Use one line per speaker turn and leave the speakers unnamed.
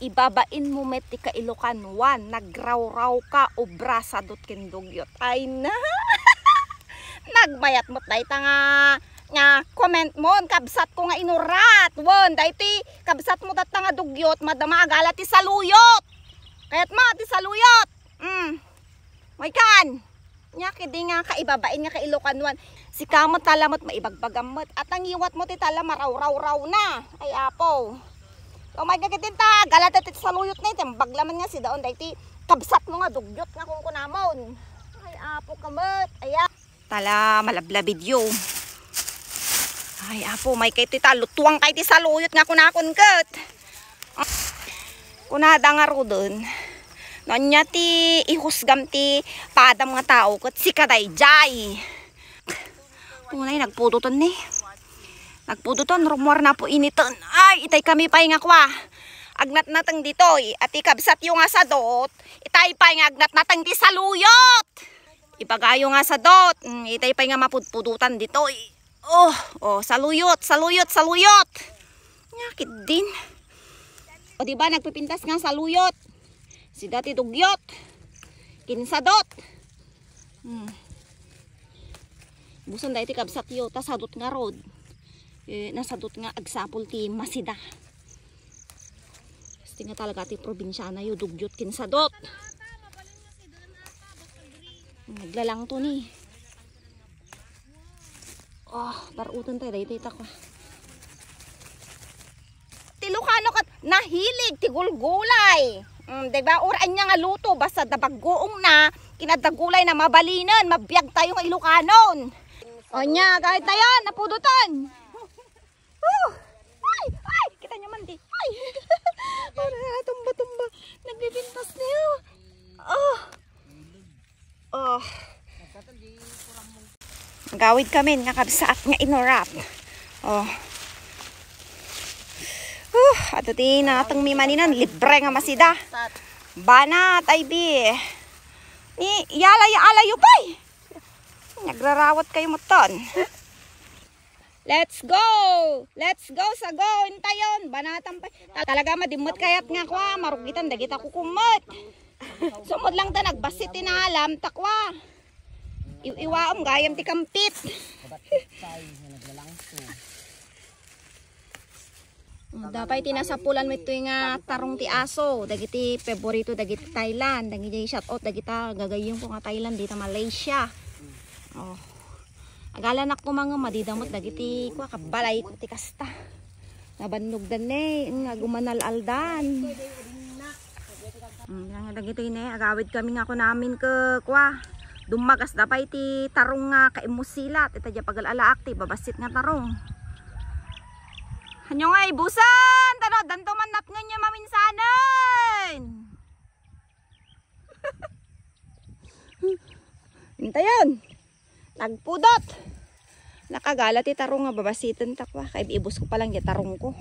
ibabain mo met ti ka Ilocanuan, nagraw-raw ka obra sa dot ken dugyot. Ay na. Nagbayat mo day ta nga comment mo kabsat ko nga inurat. Won dayti kabsat mo dat nga dugyot madama agala ti saluyot. Kayat ma ti saluyot. May kan. Nya kidi nga kaibabain nga ka Ilocanuan. Si kamot talamot maibagbagamot at ang iwat mo ti tala maraw-raw-raw na. Ay apo. O may gagitin ta galata ti saluyot na iti baglaman nga si daon dayti kabsat mo nga dugyot nga kung kunamon. Ay apo kamot. Aya. Tala malabla video. Ay apo may kay ti talutuang kay ti saluyot nga kunakon ket. Kunada nga ro doon. Nanya ti ihusgam ti padam nga tao ket si kadayjay. Tunay nagpuduton ni. Nagpuduton rumor na po initon. Ay itay kami pay nga kwa. Agnat natang ditoy at ikabsat yung nga sa dot. Itay pay nga agnat natang ti saluyot. Ipagayo nga sa dot. Itay pay nga mapudpudutan ditoy. Oh, saluyot. Nyakit din. O diba nagpipintas nga saluyot. Si dati dugyot. Kinsadot. Busan da iti kabsat yo. Tasadot nga rod. Nasadot nga agsapol ti masida. Kasi nga talaga ti probinsya na yo. Dugyot kinsadot. Naglalang to ni. Darutan tayo. Dahil tayo ko. Ti Ilocano kat nahilig ti gulgulay. Diba? Uran niya nga luto basta dabaggoong na kinadagulay na mabalinan, mabiyag tayo ng Ilocanon. O nya, kahit tayo, napudutan. Ay, kita nyo man di. Ay, tumba-tumba. Nagbibintas niyo. Gawid kami nga kabsaat nga inorap. Ato ti natang mimaninan libre nga masida. Banat ay bi. Ni yalayo pay. Nagrarawat kayo moton. Let's go sa go intayon. Banatan pay. Talaga madimot kayat nga kwa marugitan dagita ko kumot. Sumod lang ta nagbasit tinalam takwa. Iwaom gayam ti kampit. Dapat tinasapulan mo ito nga tarong ti aso. Dagiti favorito dagiti Thailand. Dagiti shout out dagita gagayong ko nga Thailand dito Malaysia. Agala nak ko mga madidamot dagiti ko kabalay ko ti kasta. Nabandugdan nga gumanal aldan. Nga dagiti ni agawid kami nga ko namin ke kwa. Dumagas dapat ti tarong nga kaimusilat. Ita ja pagalalaak ti babasit nga tarong. Hanyo nga ibusan! Tano, danto man nat nga niya maminsanan! Hintayon! Nagpudot! Nakagala ti tarong nga babasitan takwa. Kaya ibus ko palang yung tarong ko.